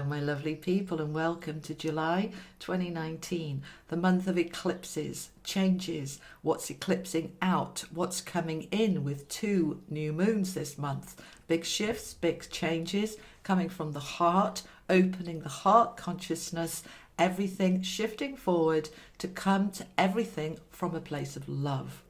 my lovely people, and welcome to July 2019, the month of eclipses, changes, what's eclipsing out, what's coming in with 2 new moons this month. Big shifts, big changes coming from the heart, opening the heart consciousness, everything shifting forward to come to everything from a place of love.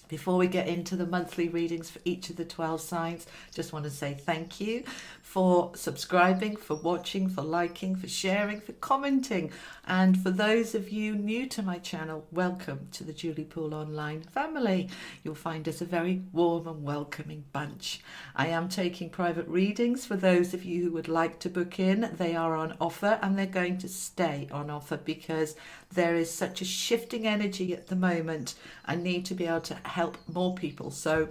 Before we get into the monthly readings for each of the 12 signs, just want to say thank you for subscribing, for watching, for liking, for sharing, for commenting. And for those of you new to my channel, welcome to the Julie Poole Online family. You'll find us a very warm and welcoming bunch. I am taking private readings for those of you who would like to book in. They are on offer and they're going to stay on offer because there is such a shifting energy at the moment. I need to be able to help more people. So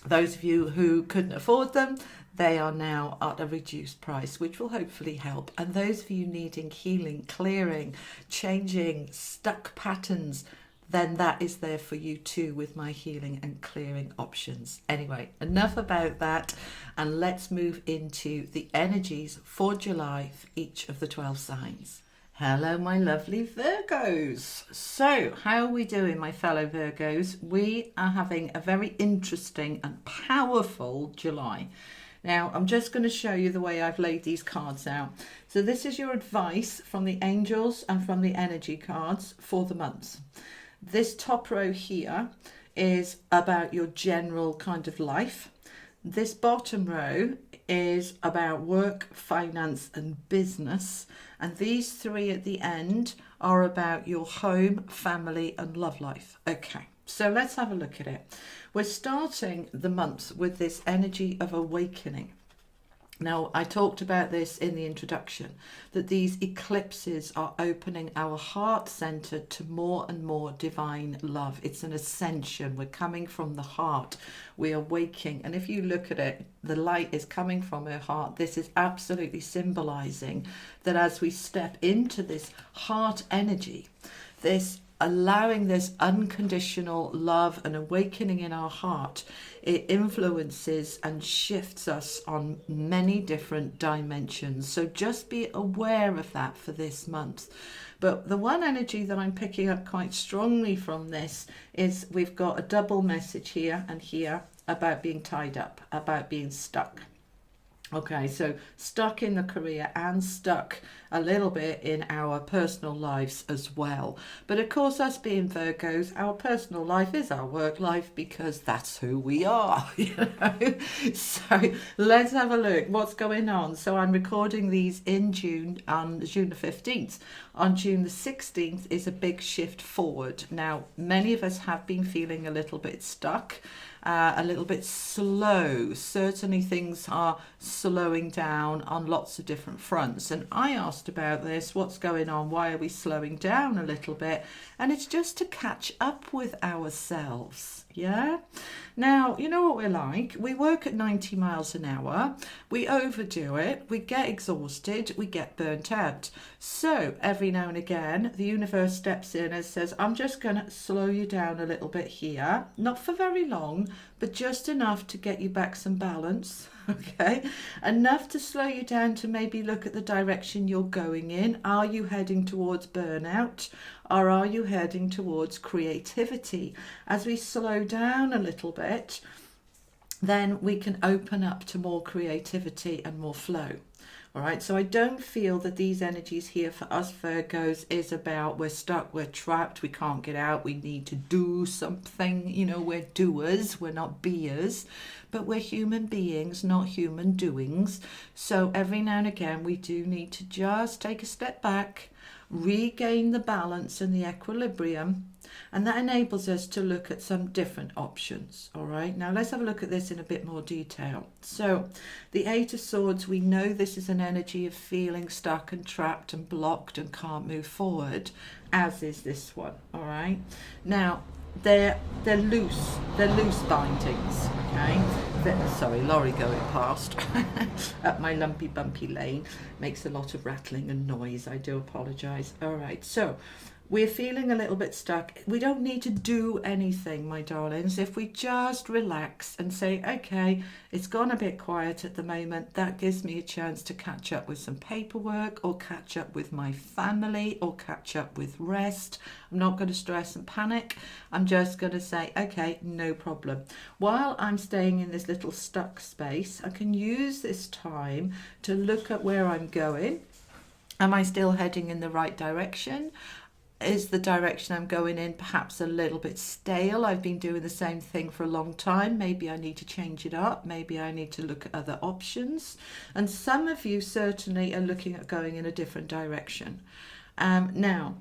those of you who couldn't afford them, they are now at a reduced price, which will hopefully help. And those of you needing healing, clearing, changing stuck patterns, then that is there for you too with my healing and clearing options. Anyway, enough about that, and let's move into the energies for July for each of the 12 signs. Hello, my lovely Virgos. So, how are we doing, my fellow Virgos? We are having a very interesting and powerful July. Now, I'm just going to show you the way I've laid these cards out. So this is your advice from the angels and from the energy cards for the months. This top row here is about your general kind of life. This bottom row is about work, finance and business. And these 3 at the end are about your home, family and love life. Okay, so let's have a look at it. We're starting the month with this energy of awakening. Now, I talked about this in the introduction, that these eclipses are opening our heart center to more and more divine love. It's an ascension. We're coming from the heart. We are waking. And if you look at it, the light is coming from her heart. This is absolutely symbolizing that as we step into this heart energy, this allowing this unconditional love and awakening in our heart, it influences and shifts us on many different dimensions. So just be aware of that for this month. But the one energy that I'm picking up quite strongly from this is we've got a double message here and here about being tied up, about being stuck. Okay, so stuck in the career and stuck a little bit in our personal lives as well. But of course, us being Virgos, our personal life is our work life because that's who we are, you know. So let's have a look what's going on. So I'm recording these in June, on June the 15th. On June the 16th is a big shift forward. Now, many of us have been feeling a little bit stuck. A little bit slow. Certainly things are slowing down on lots of different fronts. And I asked about this, what's going on? Why are we slowing down a little bit? And it's just to catch up with ourselves. Yeah. Now, you know what we're like. We work at 90 miles an hour. We overdo it. We get exhausted. We get burnt out. So every now and again, the universe steps in and says, I'm just going to slow you down a little bit here. Not for very long, but just enough to get you back some balance. Okay. Enough to slow you down to maybe look at the direction you're going in. Are you heading towards burnout? Or are you heading towards creativity? As we slow down a little bit, then we can open up to more creativity and more flow. All right, so I don't feel that these energies here for us Virgos is about we're stuck, we're trapped, we can't get out, we need to do something. You know, we're doers, we're not beers, but we're human beings, not human doings. So every now and again, we do need to just take a step back, regain the balance and the equilibrium, and that enables us to look at some different options. All right, now let's have a look at this in a bit more detail. So the 8 of Swords, we know this is an energy of feeling stuck and trapped and blocked and can't move forward, as is this one. All right, now they're loose bindings. Okay, sorry, lorry going past up my lumpy bumpy lane makes a lot of rattling and noise. I do apologize. All right, so we're feeling a little bit stuck. We don't need to do anything, my darlings. If we just relax and say, okay, it's gone a bit quiet at the moment, that gives me a chance to catch up with some paperwork, or catch up with my family, or catch up with rest. I'm not going to stress and panic. I'm just going to say, okay, no problem. While I'm staying in this little stuck space, I can use this time to look at where I'm going. Am I still heading in the right direction? Is the direction I'm going in perhaps a little bit stale? I've been doing the same thing for a long time. Maybe I need to change it up. Maybe I need to look at other options. And some of you certainly are looking at going in a different direction. Now,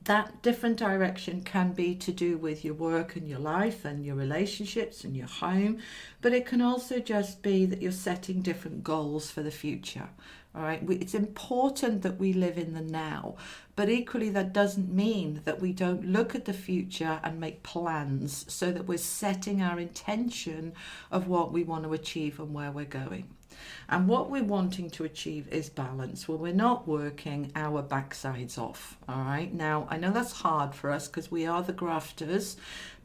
that different direction can be to do with your work and your life and your relationships and your home, but it can also just be that you're setting different goals for the future. All right, it's important that we live in the now, but equally that doesn't mean that we don't look at the future and make plans so that we're setting our intention of what we want to achieve and where we're going. And what we're wanting to achieve is balance. Well, we're not working our backsides off. All right. Now, I know that's hard for us because we are the grafters,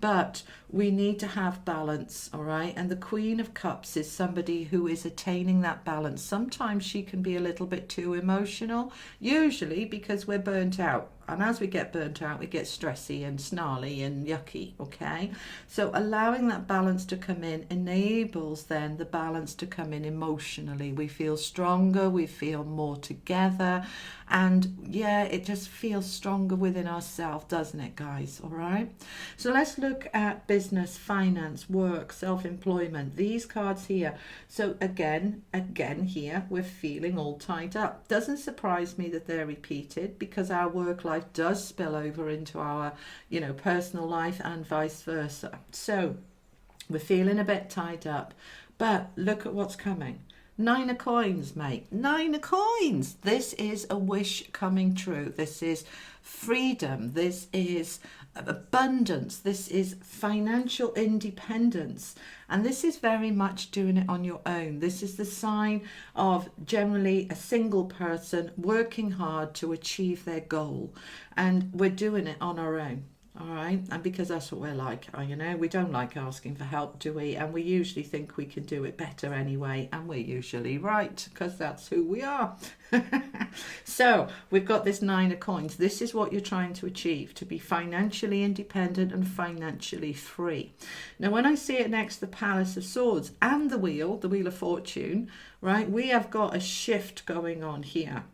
but we need to have balance. All right. And the Queen of Cups is somebody who is attaining that balance. Sometimes she can be a little bit too emotional, usually because we're burnt out. And as we get burnt out, we get stressy and snarly and yucky, okay? So allowing that balance to come in enables then the balance to come in emotionally. We feel stronger, we feel more together, and yeah, it just feels stronger within ourselves, doesn't it, guys? All right? So let's look at business, finance, work, self-employment, these cards here. So again here, we're feeling all tied up. Doesn't surprise me that they're repeated because our work life does spill over into our, personal life and vice versa. So we're feeling a bit tied up, but look at what's coming. 9 of coins, mate. 9 of coins. This is a wish coming true. This is freedom. This is abundance. This is financial independence. And this is very much doing it on your own. This is the sign of generally a single person working hard to achieve their goal. And we're doing it on our own. All right, and because that's what we're like, we don't like asking for help, do we? And we usually think we can do it better anyway, and we're usually right because that's who we are. So we've got this 9 of coins. This is what you're trying to achieve, to be financially independent and financially free. Now, when I see it next to the Palace of Swords and the Wheel of Fortune, right, we have got a shift going on here.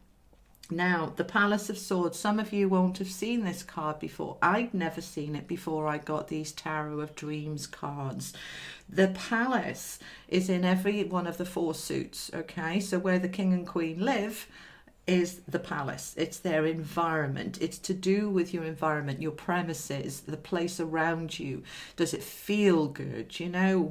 Now, the Palace of Swords, some of you won't have seen this card before. I'd never seen it before I got these Tarot of Dreams cards. The Palace is in every one of the 4 suits, okay? So where the King and Queen live is the palace. It's their environment. It's to do with your environment, your premises, the place around you. Does it feel good?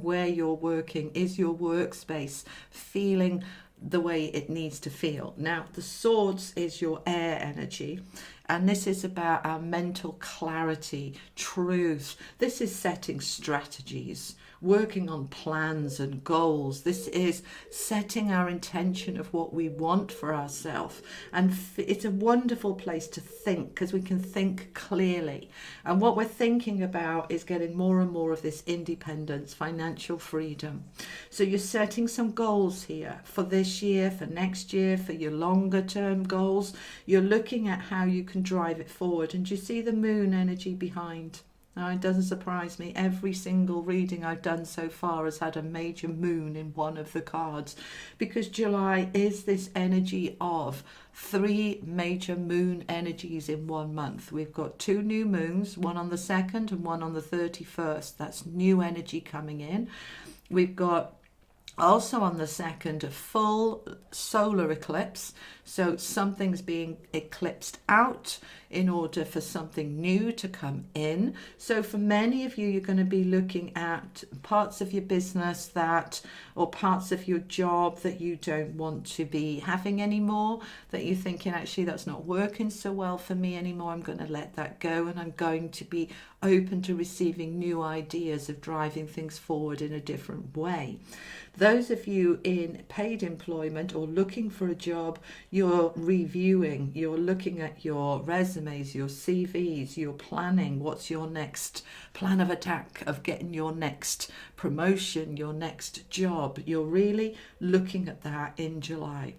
Where you're working, is your workspace feeling the way it needs to feel? Now, the swords is your air energy, and this is about our mental clarity, truth. This is setting strategies, working on plans and goals. This is setting our intention of what we want for ourselves. And it's a wonderful place to think because we can think clearly. And what we're thinking about is getting more and more of this independence, financial freedom. So you're setting some goals here for this year, for next year, for your longer term goals. You're looking at how you can drive it forward. And you see the moon energy behind. Now, it doesn't surprise me. Every single reading I've done so far has had a major moon in one of the cards, because July is this energy of 3 major moon energies in 1 month. We've got 2 new moons, one on the 2nd and one on the 31st. That's new energy coming in. We've got also on the 2nd, a full solar eclipse. So something's being eclipsed out in order for something new to come in. So for many of you, you're going to be looking at parts of your business or parts of your job that you don't want to be having anymore, that you're thinking, actually, that's not working so well for me anymore. I'm going to let that go, and I'm going to be open to receiving new ideas of driving things forward in a different way. Those of you in paid employment or looking for a job, you're reviewing, you're looking at your resumes, your CVs, you're planning what's your next plan of attack of getting your next promotion, your next job. You're really looking at that in July,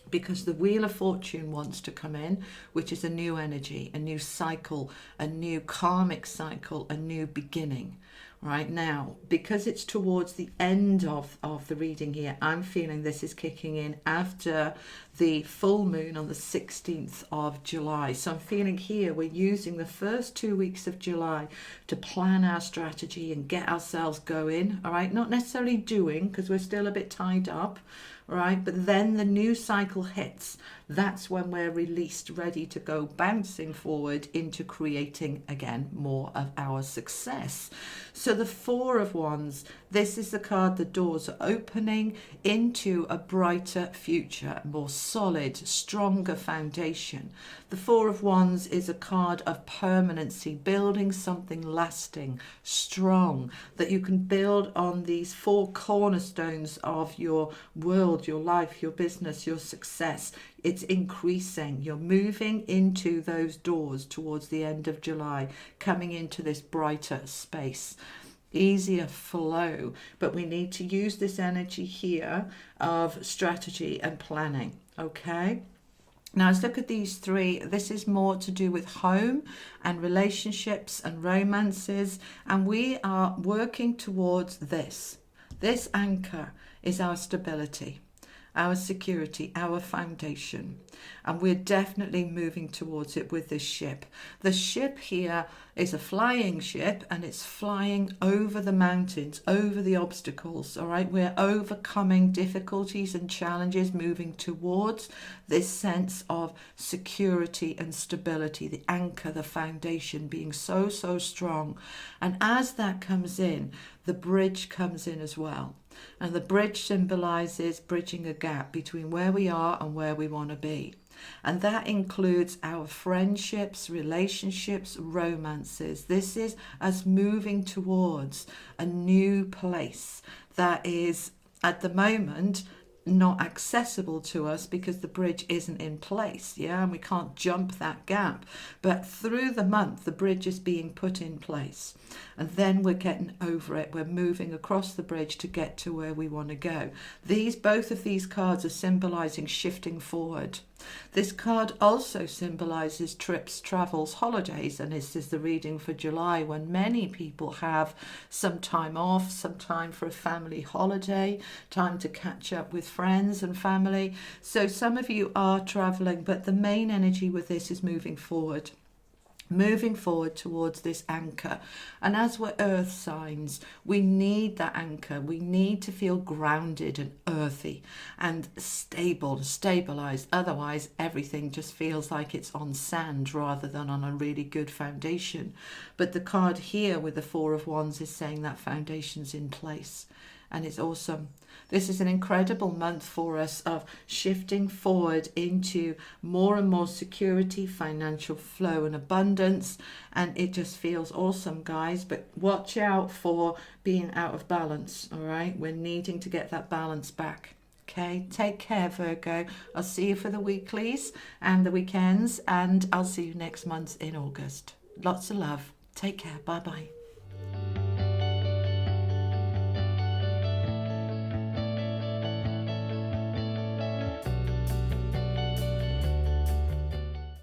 because the Wheel of Fortune wants to come in, which is a new energy, a new cycle, a new karmic cycle, a new beginning. Right now, because it's towards the end of the reading here, I'm feeling this is kicking in after the full moon on the 16th of July. So I'm feeling here we're using the first 2 weeks of July to plan our strategy and get ourselves going. All right, not necessarily doing, because we're still a bit tied up. Right, but then the new cycle hits. That's when we're released, ready to go bouncing forward into creating again more of our success. So the Four of Wands, this is the card, the doors are opening into a brighter future, more solid, stronger foundation. The Four of Wands is a card of permanency, building something lasting, strong, that you can build on these four cornerstones of your world, your life, your business, your success. It's increasing. You're moving into those doors towards the end of July, coming into this brighter space, easier flow. But we need to use this energy here of strategy and planning. Okay. Now let's look at these three. This is more to do with home and relationships and romances. And we are working towards this. This anchor is our stability, our security, our foundation. And we're definitely moving towards it with this ship. The ship here is a flying ship, and it's flying over the mountains, over the obstacles. All right, we're overcoming difficulties and challenges, moving towards this sense of security and stability, the anchor, the foundation being so strong. And as that comes in, the bridge comes in as well. And the bridge symbolizes bridging a gap between where we are and where we want to be. And that includes our friendships, relationships, romances. This is us moving towards a new place that is at the moment not accessible to us because the bridge isn't in place, yeah, and we can't jump that gap. But through the month, the bridge is being put in place, and then we're getting over it. We're moving across the bridge to get to where we want to go. Both of these cards are symbolizing shifting forward. This card also symbolizes trips, travels, holidays, and this is the reading for July, when many people have some time off, some time for a family holiday, time to catch up with friends and family. So some of you are traveling, but the main energy with this is moving forward towards this anchor. And as we're earth signs, we need that anchor. We need to feel grounded and earthy and stable, stabilized. Otherwise, everything just feels like it's on sand rather than on a really good foundation. But the card here with the Four of Wands is saying that foundation's in place. And it's awesome. This is an incredible month for us of shifting forward into more and more security, financial flow and abundance. And it just feels awesome, guys. But watch out for being out of balance, all right? We're needing to get that balance back. Okay, take care, Virgo. I'll see you for the weeklies and the weekends. And I'll see you next month in August. Lots of love. Take care. Bye-bye.